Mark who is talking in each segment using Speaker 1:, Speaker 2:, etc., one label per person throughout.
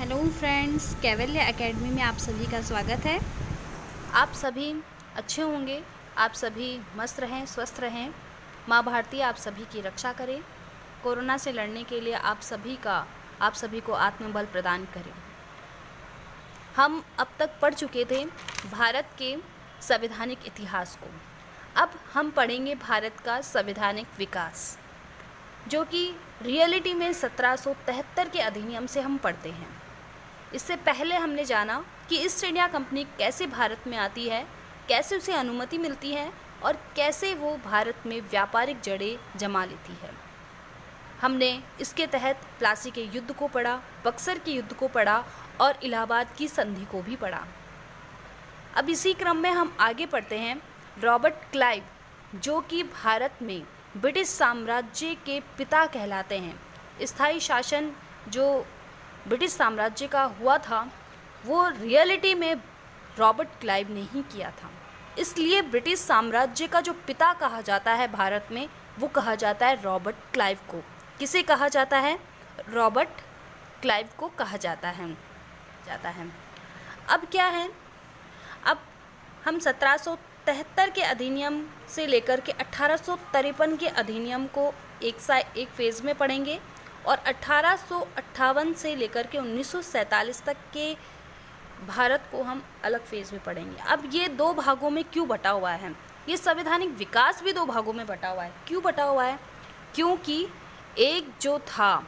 Speaker 1: Hello friends, कैवल्य academy में आप सभी का स्वागत है।
Speaker 2: आप सभी अच्छे होंगे। आप सभी मस्त रहें, स्वस्थ रहें। माँ भारती आप सभी की रक्षा करे। कोरोना से लड़ने के लिए आप सभी को आत्मबल प्रदान करें। हम अब तक पढ़ चुके थे भारत के संवैधानिक इतिहास को। अब हम पढ़ेंगे भारत का संवैधानिक विकास, जो कि रियलिटी में 1773 के अधिनियम से हम पढ़ते हैं। इससे पहले हमने जाना कि ईस्ट इंडिया कंपनी कैसे भारत में आती है, कैसे उसे अनुमति मिलती है और कैसे वो भारत में व्यापारिक जड़ें जमा लेती है। हमने इसके तहत प्लासी के युद्ध को पढ़ा, बक्सर के युद्ध को पढ़ा और इलाहाबाद की संधि को भी पढ़ा। अब इसी क्रम में हम आगे पढ़ते हैं। रॉबर्ट क्लाइव, जो कि भारत में ब्रिटिश साम्राज्य के पिता कहलाते हैं। स्थायी शासन जो ब्रिटिश साम्राज्य का हुआ था वो रियलिटी में रॉबर्ट क्लाइव ने ही किया था। इसलिए ब्रिटिश साम्राज्य का जो पिता कहा जाता है भारत में, वो कहा जाता है रॉबर्ट क्लाइव को। किसे कहा जाता है? रॉबर्ट क्लाइव को कहा जाता है। अब क्या है? अब हम 1773 के अधिनियम से लेकर के 1853 के अधिनियम को एक फेज़ में पढ़ेंगे और 1858 से लेकर के 1947 तक के भारत को हम अलग फेज़ में पढ़ेंगे। अब ये दो भागों में क्यों बटा हुआ है? ये संवैधानिक विकास भी दो भागों में बटा हुआ है। क्यों बटा हुआ है? क्योंकि एक जो था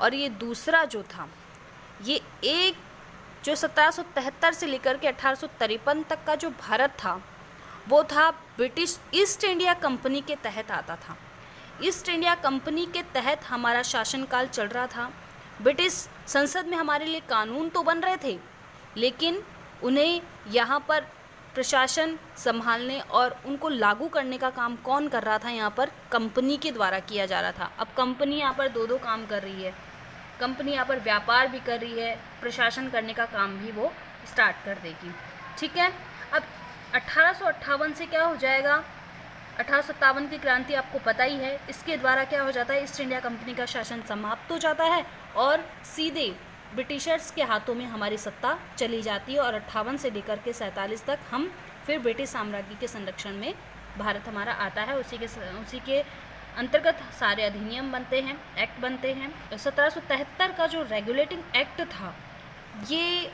Speaker 2: और ये दूसरा जो था, ये एक जो 1773 से लेकर के 1853 तक का जो भारत था, वो था ब्रिटिश ईस्ट इंडिया कंपनी के तहत आता था। ईस्ट इंडिया कंपनी के तहत हमारा शासनकाल चल रहा था। ब्रिटिश संसद में हमारे लिए कानून तो बन रहे थे, लेकिन उन्हें यहाँ पर प्रशासन संभालने और उनको लागू करने का काम कौन कर रहा था? यहाँ पर कंपनी के द्वारा किया जा रहा था। अब कंपनी यहाँ पर दो काम कर रही है। कंपनी यहाँ पर व्यापार भी कर रही है, प्रशासन करने का काम भी वो स्टार्ट कर देगी। ठीक है। अब 1858 से क्या हो जाएगा? 1857 की क्रांति आपको पता ही है। इसके द्वारा क्या हो जाता है? ईस्ट इंडिया कंपनी का शासन समाप्त हो जाता है और सीधे ब्रिटिशर्स के हाथों में हमारी सत्ता चली जाती है और 58 से लेकर के 47 तक हम फिर ब्रिटिश साम्राज्य के संरक्षण में भारत हमारा आता है। उसी के अंतर्गत सारे अधिनियम बनते हैं, एक्ट बनते हैं। 1773 का जो रेगुलेटिंग एक्ट था, ये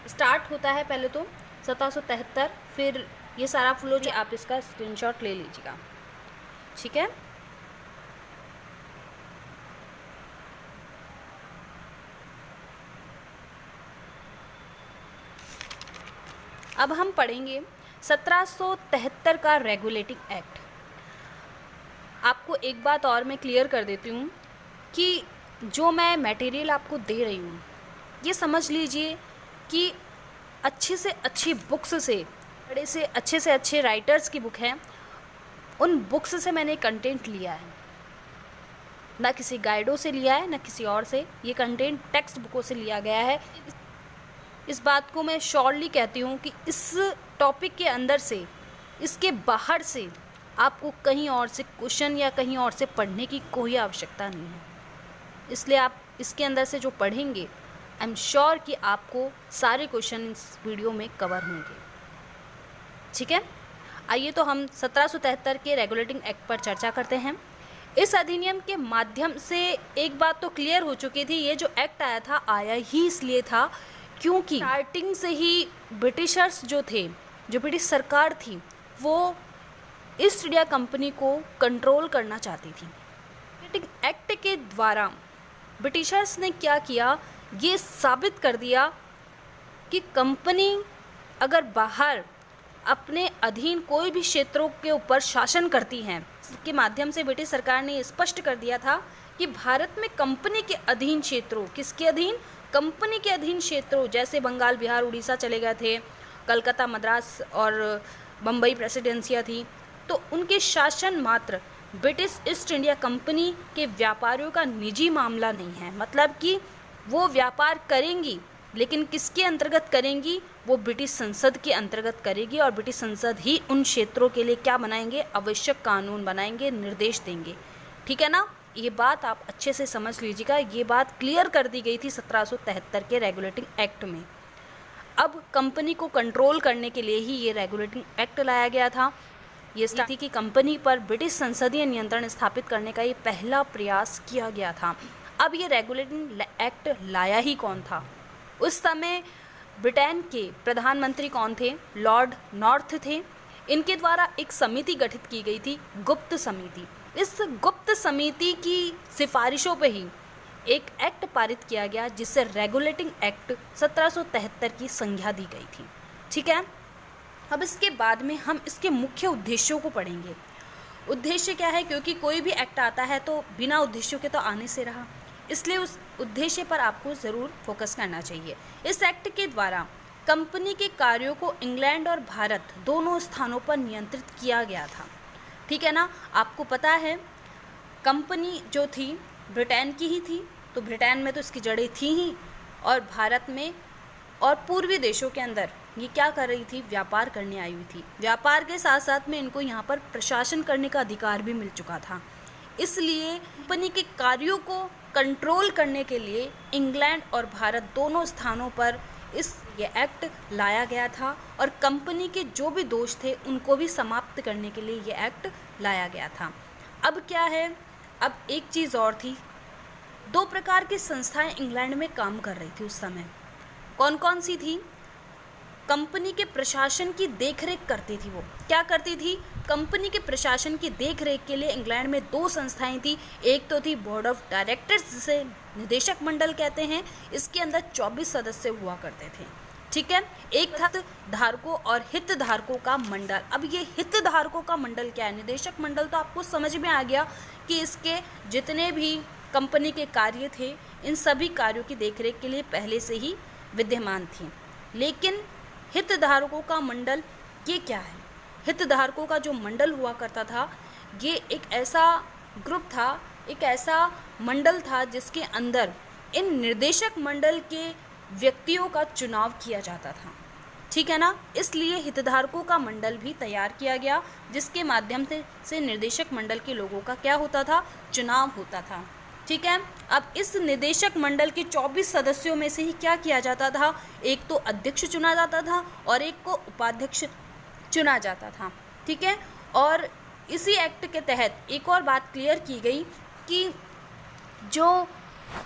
Speaker 2: स्टार्ट होता है पहले तो 1773, फिर ये सारा फ्लो जो आप इसका स्क्रीनशॉट ले लीजिएगा। ठीक है। अब हम पढ़ेंगे 1773 का रेगुलेटिंग एक्ट। आपको एक बात और मैं क्लियर कर देती हूँ कि जो मैं मटेरियल आपको दे रही हूँ, ये समझ लीजिए कि अच्छी से अच्छी बुक्स से, बड़े से अच्छे राइटर्स की बुक है, उन बुक्स से मैंने कंटेंट लिया है। ना किसी गाइडों से लिया है, ना किसी और से। ये कंटेंट टेक्स्ट बुकों से लिया गया है। इस बात को मैं श्योरली कहती हूँ कि इस टॉपिक के अंदर से, इसके बाहर से आपको कहीं और से क्वेश्चन या कहीं और से पढ़ने की कोई आवश्यकता नहीं है। इसलिए आप इसके अंदर से जो पढ़ेंगे, आई एम श्योर कि आपको सारे क्वेश्चन इस वीडियो में कवर होंगे। ठीक है। आइए तो हम 1773 के रेगुलेटिंग एक्ट पर चर्चा करते हैं। इस अधिनियम के माध्यम से एक बात तो क्लियर हो चुकी थी, ये जो एक्ट आया था, आया ही इसलिए था क्योंकि स्टार्टिंग से ही ब्रिटिशर्स जो थे, जो ब्रिटिश सरकार थी, वो ईस्ट इंडिया कंपनी को कंट्रोल करना चाहती थी। रेगुलेटिंग एक्ट के द्वारा ब्रिटिशर्स ने क्या किया? ये साबित कर दिया कि कंपनी अगर बाहर अपने अधीन कोई भी क्षेत्रों के ऊपर शासन करती हैं, इसके माध्यम से ब्रिटिश सरकार ने स्पष्ट कर दिया था कि भारत में कंपनी के अधीन क्षेत्रों, किसके अधीन? कंपनी के अधीन क्षेत्रों, जैसे बंगाल, बिहार, उड़ीसा चले गए थे, कलकत्ता, मद्रास और बम्बई प्रेसिडेंसियाँ थी, तो उनके शासन मात्र ब्रिटिश ईस्ट इंडिया कंपनी के व्यापारियों का निजी मामला नहीं है। मतलब कि वो व्यापार करेंगी, लेकिन किसके अंतर्गत करेंगी? वो ब्रिटिश संसद के अंतर्गत करेगी और ब्रिटिश संसद ही उन क्षेत्रों के लिए क्या बनाएंगे? आवश्यक कानून बनाएंगे, निर्देश देंगे। ठीक है ना? ये बात आप अच्छे से समझ लीजिएगा, ये बात क्लियर कर दी गई थी 1773 के रेगुलेटिंग एक्ट में। अब कंपनी को कंट्रोल करने के लिए ही ये रेगुलेटिंग एक्ट लाया गया था। ये स्थिति की कंपनी पर ब्रिटिश संसदीय नियंत्रण स्थापित करने का ये पहला प्रयास किया गया था। अब ये रेगुलेटिंग एक्ट लाया ही कौन था? उस समय ब्रिटेन के प्रधानमंत्री कौन थे? लॉर्ड नॉर्थ थे। इनके द्वारा एक समिति गठित की गई थी, गुप्त समिति। इस गुप्त समिति की सिफारिशों पे ही एक एक्ट पारित किया गया जिससे रेगुलेटिंग एक्ट 1773 की संज्ञा दी गई थी। ठीक है, अब इसके बाद में हम इसके मुख्य उद्देश्यों को पढ़ेंगे। उद्देश्य क्या है? क्योंकि कोई भी एक्ट आता है तो बिना उद्देश्यों के तो आने से रहा, इसलिए उस उद्देश्य पर आपको ज़रूर फोकस करना चाहिए। इस एक्ट के द्वारा कंपनी के कार्यों को इंग्लैंड और भारत दोनों स्थानों पर नियंत्रित किया गया था। ठीक है ना? आपको पता है कंपनी जो थी ब्रिटेन की ही थी, तो ब्रिटेन में तो इसकी जड़ें थी ही, और भारत में और पूर्वी देशों के अंदर ये क्या कर रही थी? व्यापार करने आई हुई थी। व्यापार के साथ साथ में इनको यहाँ पर प्रशासन करने का अधिकार भी मिल चुका था। इसलिए कंपनी के कार्यों को कंट्रोल करने के लिए इंग्लैंड और भारत दोनों स्थानों पर ये एक्ट लाया गया था, और कंपनी के जो भी दोष थे उनको भी समाप्त करने के लिए ये एक्ट लाया गया था। अब क्या है? अब एक चीज़ और थी। 2 प्रकार की संस्थाएं इंग्लैंड में काम कर रही थी उस समय। कौन कौन सी थी? कंपनी के प्रशासन की देखरेख करती थी। वो क्या करती थी? कंपनी के प्रशासन की देखरेख के लिए इंग्लैंड में 2 संस्थाएं थी। एक तो थी बोर्ड ऑफ डायरेक्टर्स, जिसे निदेशक मंडल कहते हैं। इसके अंदर 24 सदस्य हुआ करते थे। ठीक है, एक था धारकों और हितधारकों का मंडल। अब ये हितधारकों का मंडल क्या है? निदेशक मंडल तो आपको समझ में आ गया कि इसके जितने भी कंपनी के कार्य थे, इन सभी कार्यों की देखरेख के लिए पहले से ही विद्यमान थी। लेकिन हितधारकों का मंडल ये क्या है? हितधारकों का जो मंडल हुआ करता था, ये एक ऐसा ग्रुप था, एक ऐसा मंडल था जिसके अंदर इन निर्देशक मंडल के व्यक्तियों का चुनाव किया जाता था। ठीक है ना? इसलिए हितधारकों का मंडल भी तैयार किया गया, जिसके माध्यम से निर्देशक मंडल के लोगों का क्या होता था? चुनाव होता था। ठीक है, अब इस निदेशक मंडल के 24 सदस्यों में से ही क्या किया जाता था? एक तो अध्यक्ष चुना जाता था और एक को उपाध्यक्ष चुना जाता था। ठीक है, और इसी एक्ट के तहत एक और बात क्लियर की गई कि जो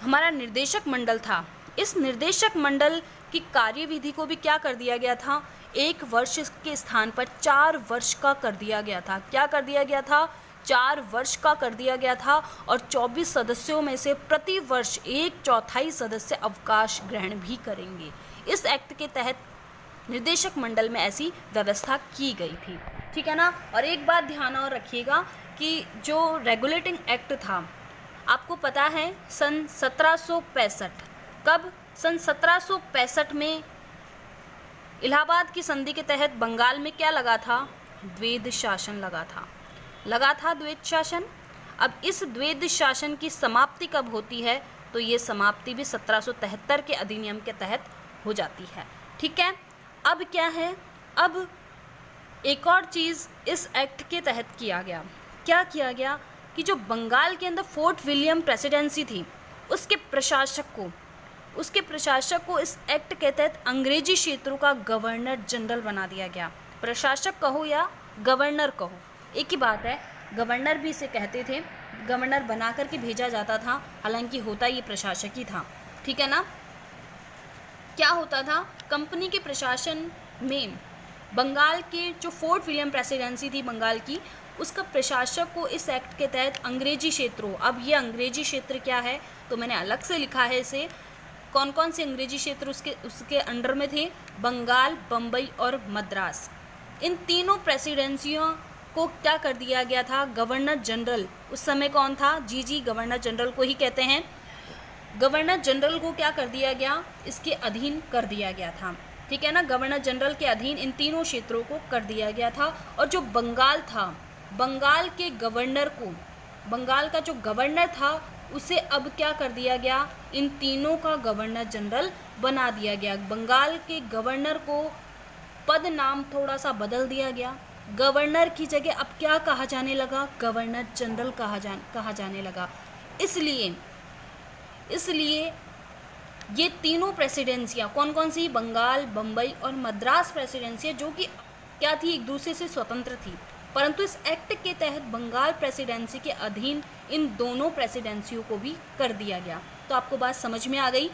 Speaker 2: हमारा निर्देशक मंडल था, इस निर्देशक मंडल की कार्यविधि को भी क्या कर दिया गया था? 1 वर्ष के स्थान पर 4 वर्ष का कर दिया गया था। क्या कर दिया गया था? 4 वर्ष का कर दिया गया था, और 24 सदस्यों में से प्रति वर्ष 1/4 सदस्य अवकाश ग्रहण भी करेंगे। इस एक्ट के तहत निर्देशक मंडल में ऐसी व्यवस्था की गई थी। ठीक है ना? और एक बात ध्यान और रखिएगा कि जो रेगुलेटिंग एक्ट था, आपको पता है सन 1765, कब? सन 1765 में इलाहाबाद की संधि के तहत बंगाल में क्या लगा था? द्वैध शासन लगा था द्वैध शासन। अब इस द्वैध शासन की समाप्ति कब होती है? तो ये समाप्ति भी 1773 के अधिनियम के तहत हो जाती है। ठीक है, अब क्या है? अब एक और चीज़ इस एक्ट के तहत किया गया। क्या किया गया कि जो बंगाल के अंदर फोर्ट विलियम प्रेसिडेंसी थी, उसके प्रशासक को इस एक्ट के तहत अंग्रेजी क्षेत्रों का गवर्नर जनरल बना दिया गया। प्रशासक कहो या गवर्नर कहो, एक ही बात है। गवर्नर भी इसे कहते थे, गवर्नर बना करके भेजा जाता था, हालांकि होता ये प्रशासक ही था। ठीक है ना? क्या होता था? कंपनी के प्रशासन में बंगाल के जो फोर्ट विलियम प्रेसिडेंसी थी बंगाल की, उसका प्रशासक को इस एक्ट के तहत अंग्रेजी क्षेत्रों, अब ये अंग्रेजी क्षेत्र क्या है तो मैंने अलग से लिखा है इसे, कौन कौन से अंग्रेजी क्षेत्र उसके अंडर में थे? बंगाल, बम्बई और मद्रास। इन तीनों प्रेसिडेंसियों को क्या कर दिया गया था? गवर्नर जनरल, उस समय कौन था? जी गवर्नर जनरल को ही कहते हैं। गवर्नर जनरल को क्या कर दिया गया? इसके अधीन कर दिया गया था। ठीक है ना? गवर्नर जनरल के अधीन इन तीनों क्षेत्रों को कर दिया गया था। और जो बंगाल था, बंगाल के गवर्नर को, बंगाल का जो गवर्नर था उसे अब क्या कर दिया गया? इन तीनों का गवर्नर जनरल बना दिया गया। बंगाल के गवर्नर को पद नाम थोड़ा सा बदल दिया गया। गवर्नर की जगह अब क्या कहा जाने लगा? गवर्नर जनरल कहा जाने लगा। इसलिए ये तीनों प्रेसिडेंसियाँ कौन कौन सी, बंगाल, बम्बई और मद्रास प्रेसिडेंसियाँ, जो कि क्या थी, एक दूसरे से स्वतंत्र थी, परंतु इस एक्ट के तहत बंगाल प्रेसिडेंसी के अधीन इन दोनों प्रेसिडेंसियों को भी कर दिया गया। तो आपको बात समझ में आ गई,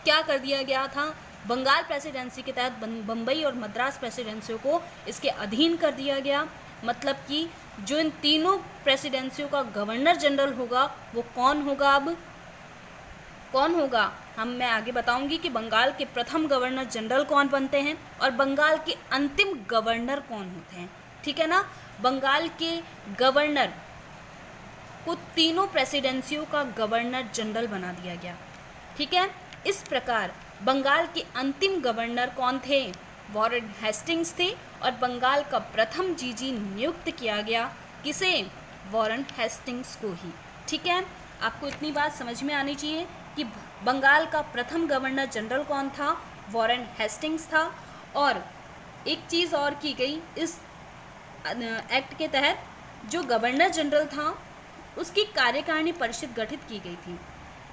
Speaker 2: क्या कर दिया गया था, बंगाल प्रेसिडेंसी के तहत बम्बई और मद्रास प्रेसिडेंसियों को इसके अधीन कर दिया गया। मतलब कि जो इन तीनों प्रेसिडेंसियों का गवर्नर जनरल होगा वो कौन होगा, अब कौन होगा, मैं आगे बताऊंगी कि बंगाल के प्रथम गवर्नर जनरल कौन बनते हैं और बंगाल के अंतिम गवर्नर कौन होते हैं। ठीक है ना, बंगाल के गवर्नर को तीनों प्रेसिडेंसियों का गवर्नर जनरल बना दिया गया। ठीक है, इस प्रकार बंगाल के अंतिम गवर्नर कौन थे, वॉरेन हेस्टिंग्स थे, और बंगाल का प्रथम जीजी नियुक्त किया गया, किसे, वॉरेन हेस्टिंग्स को ही। ठीक है, आपको इतनी बात समझ में आनी चाहिए कि बंगाल का प्रथम गवर्नर जनरल कौन था, वॉरेन हेस्टिंग्स था। और एक चीज़ और की गई इस एक्ट के तहत, जो गवर्नर जनरल था उसकी कार्यकारिणी परिषद गठित की गई थी।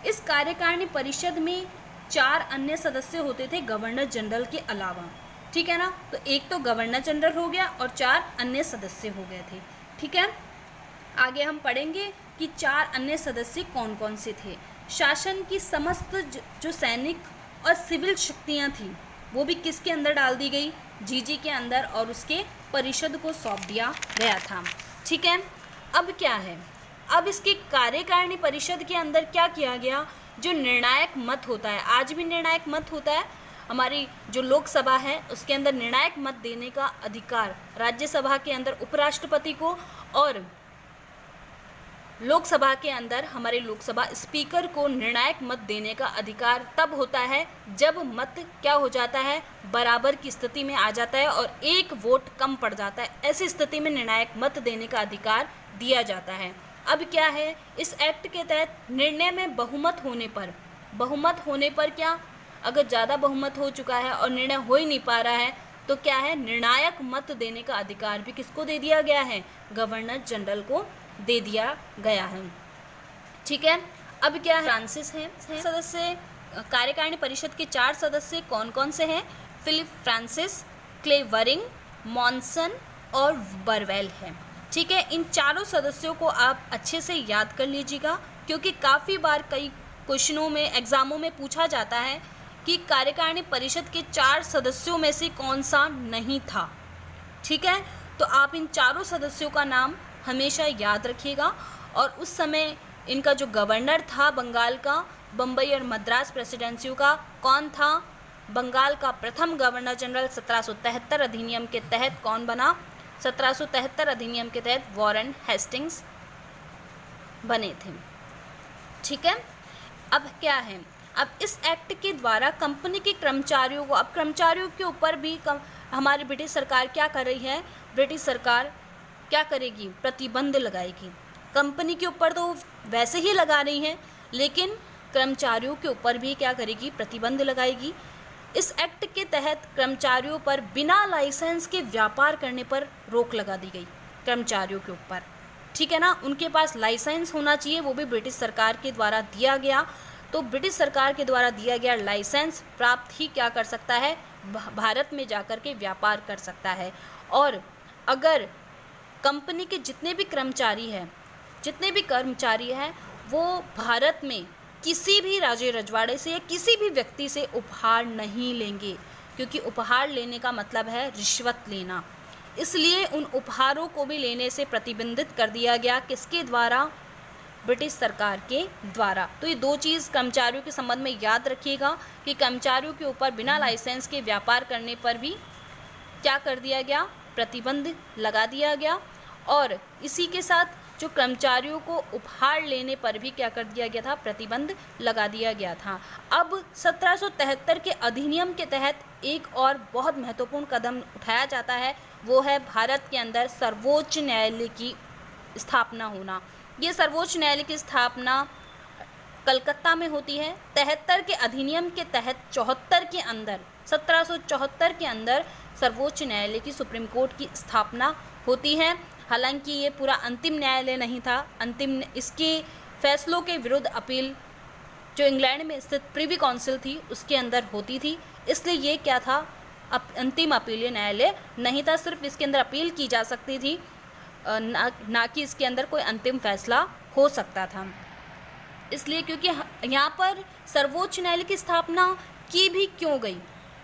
Speaker 2: इस कार्यकारिणी परिषद में 4 अन्य सदस्य होते थे गवर्नर जनरल के अलावा। ठीक है ना, तो एक तो गवर्नर जनरल हो गया और 4 अन्य सदस्य हो गए थे। ठीक है, आगे हम पढ़ेंगे कि 4 अन्य सदस्य कौन कौन से थे। शासन की समस्त जो सैनिक और सिविल शक्तियाँ थी वो भी किसके अंदर डाल दी गई, जीजी के अंदर, और उसके परिषद को सौंप दिया गया था। ठीक है, अब क्या है, अब इसके कार्यकारिणी परिषद के अंदर क्या किया गया, जो निर्णायक मत होता है, आज भी निर्णायक मत होता है, हमारी जो लोकसभा है उसके अंदर निर्णायक मत देने का अधिकार राज्यसभा के अंदर उपराष्ट्रपति को, और लोकसभा के अंदर हमारे लोकसभा स्पीकर को निर्णायक मत देने का अधिकार तब होता है जब मत क्या हो जाता है, बराबर की स्थिति में आ जाता है और एक वोट कम पड़ जाता है। ऐसी स्थिति में निर्णायक मत देने का अधिकार दिया जाता है। अब क्या है, इस एक्ट के तहत निर्णय में बहुमत होने पर क्या, अगर ज़्यादा बहुमत हो चुका है और निर्णय हो ही नहीं पा रहा है तो क्या है, निर्णायक मत देने का अधिकार भी किसको दे दिया गया है, गवर्नर जनरल को दे दिया गया है। ठीक है, अब क्या है, फ्रांसिस हैं सदस्य, कार्यकारिणी परिषद के 4 सदस्य कौन कौन से हैं, फिलिप फ्रांसिस, क्लेवरिंग, मॉनसन और बरवेल है। ठीक है, इन चारों सदस्यों को आप अच्छे से याद कर लीजिएगा, क्योंकि काफ़ी बार कई क्वेश्चनों में, एग्जामों में पूछा जाता है कि कार्यकारिणी परिषद के 4 सदस्यों में से कौन सा नहीं था। ठीक है, तो आप इन चारों सदस्यों का नाम हमेशा याद रखिएगा। और उस समय इनका जो गवर्नर था बंगाल का, बम्बई और मद्रास प्रेसिडेंसियों का, कौन था, बंगाल का प्रथम गवर्नर जनरल 1773 अधिनियम के तहत कौन बना, 1773 अधिनियम के तहत वॉरेन हेस्टिंग्स बने थे। ठीक है, अब क्या है, अब इस एक्ट के द्वारा कंपनी के कर्मचारियों को, अब कर्मचारियों के ऊपर भी हमारी ब्रिटिश सरकार क्या कर रही है, ब्रिटिश सरकार क्या करेगी, प्रतिबंध लगाएगी। कंपनी के ऊपर तो वैसे ही लगा रही है, लेकिन कर्मचारियों के ऊपर भी क्या करेगी, प्रतिबंध लगाएगी। इस एक्ट के तहत कर्मचारियों पर बिना लाइसेंस के व्यापार करने पर रोक लगा दी गई, कर्मचारियों के ऊपर। ठीक है ना, उनके पास लाइसेंस होना चाहिए, वो भी ब्रिटिश सरकार के द्वारा दिया गया। तो ब्रिटिश सरकार के द्वारा दिया गया लाइसेंस प्राप्त ही क्या कर सकता है, भारत में जाकर के व्यापार कर सकता है। और अगर कंपनी के जितने भी कर्मचारी हैं वो भारत में किसी भी राजे रजवाड़े से या किसी भी व्यक्ति से उपहार नहीं लेंगे, क्योंकि उपहार लेने का मतलब है रिश्वत लेना। इसलिए उन उपहारों को भी लेने से प्रतिबंधित कर दिया गया, किसके द्वारा, ब्रिटिश सरकार के द्वारा। तो ये 2 चीज़ कर्मचारियों के संबंध में याद रखिएगा कि कर्मचारियों के ऊपर बिना लाइसेंस के व्यापार करने पर भी क्या कर दिया गया, प्रतिबंध लगा दिया गया। और इसी के साथ जो कर्मचारियों को उपहार लेने पर भी क्या कर दिया गया था, प्रतिबंध लगा दिया गया था। अब 1773 के अधिनियम के तहत एक और बहुत महत्वपूर्ण कदम उठाया जाता है, वो है भारत के अंदर सर्वोच्च न्यायालय की स्थापना होना। ये सर्वोच्च न्यायालय की स्थापना कलकत्ता में होती है। 73 के अधिनियम के तहत 74 के अंदर, 1774 के अंदर सर्वोच्च न्यायालय की, सुप्रीम कोर्ट की स्थापना होती है। हालांकि ये पूरा अंतिम न्यायालय नहीं था, इसके फैसलों के विरुद्ध अपील जो इंग्लैंड में स्थित प्रिवी काउंसिल थी उसके अंदर होती थी, इसलिए ये क्या था, अंतिम अपीलीय न्यायालय नहीं था। सिर्फ इसके अंदर अपील की जा सकती थी, ना कि इसके अंदर कोई अंतिम फैसला हो सकता था। इसलिए क्योंकि यहाँ पर सर्वोच्च न्यायालय की स्थापना की भी क्यों गई,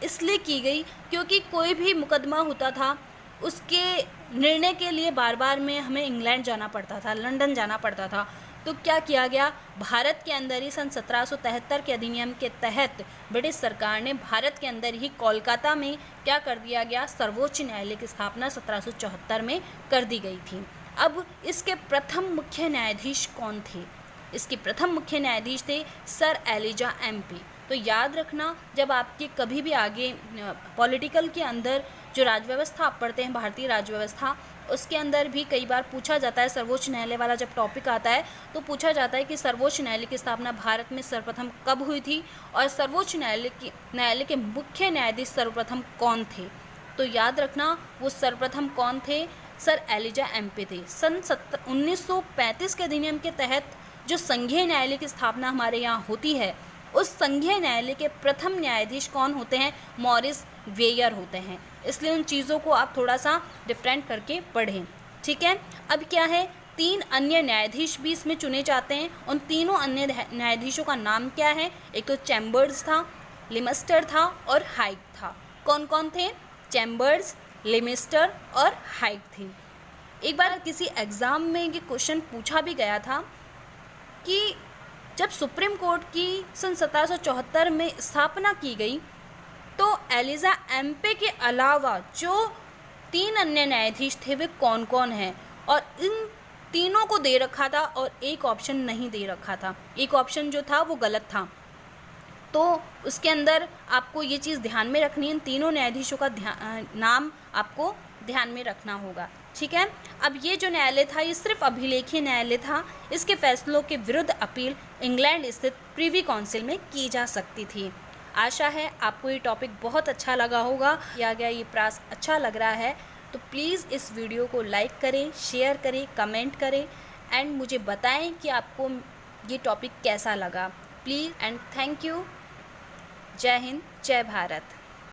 Speaker 2: इसलिए की गई क्योंकि कोई भी मुकदमा होता था उसके निर्णय के लिए बार बार में हमें इंग्लैंड जाना पड़ता था, लंदन जाना पड़ता था। तो क्या किया गया, भारत के अंदर ही सन 1773 के अधिनियम के तहत ब्रिटिश सरकार ने भारत के अंदर ही कोलकाता में क्या कर दिया गया, सर्वोच्च न्यायालय की स्थापना 1774 में कर दी गई थी। अब इसके प्रथम मुख्य न्यायाधीश कौन थे? इसके प्रथम मुख्य न्यायाधीश थे सर एलिजा एमपी। तो याद रखना, जब आपके कभी भी आगे पॉलिटिकल के अंदर जो राजव्यवस्था आप पढ़ते हैं, भारतीय राजव्यवस्था, उसके अंदर भी कई बार पूछा जाता है, सर्वोच्च न्यायालय वाला जब टॉपिक आता है तो पूछा जाता है कि सर्वोच्च न्यायालय की स्थापना भारत में सर्वप्रथम कब हुई थी और सर्वोच्च न्यायालय के मुख्य न्यायाधीश सर्वप्रथम कौन थे। तो याद रखना वो सर्वप्रथम कौन थे, सर एलिजा एमपी थे। सन 1935 के अधिनियम के तहत जो संघीय न्यायालय की स्थापना हमारे यहाँ होती है, उस संघीय न्यायालय के प्रथम न्यायाधीश कौन होते हैं, मॉरिस वेयर होते हैं। इसलिए उन चीज़ों को आप थोड़ा सा डिफरेंट करके पढ़ें, ठीक है। अब क्या है, 3 अन्य न्यायाधीश भी इसमें चुने जाते हैं। उन तीनों अन्य न्यायाधीशों का नाम क्या है, एक तो चैम्बर्स था, लिमिस्टर था और हाइट था। कौन कौन थे, चैम्बर्स, लिमिस्टर और हाइट थे। एक बार किसी एग्ज़ाम में ये क्वेश्चन पूछा भी गया था कि जब सुप्रीम कोर्ट की सन 1774 में स्थापना की गई तो एलिजा एमपे के अलावा जो 3 अन्य न्यायाधीश थे वे कौन कौन हैं, और इन तीनों को दे रखा था और एक ऑप्शन नहीं दे रखा था। एक ऑप्शन जो था वो गलत था। तो उसके अंदर आपको ये चीज़ ध्यान में रखनी है, इन तीनों न्यायाधीशों का नाम आपको ध्यान में रखना होगा, ठीक है। अब ये जो न्यायालय था ये सिर्फ अभिलेखीय न्यायालय था। इसके फैसलों के विरुद्ध अपील इंग्लैंड स्थित प्रिवी काउंसिल में की जा सकती थी। आशा है आपको ये टॉपिक बहुत अच्छा लगा होगा, किया गया ये प्रयास अच्छा लग रहा है। तो प्लीज़ इस वीडियो को लाइक करें, शेयर करें, कमेंट करें एंड मुझे बताएं कि आपको ये टॉपिक कैसा लगा। Please and thank you. जय हिंद, जय भारत।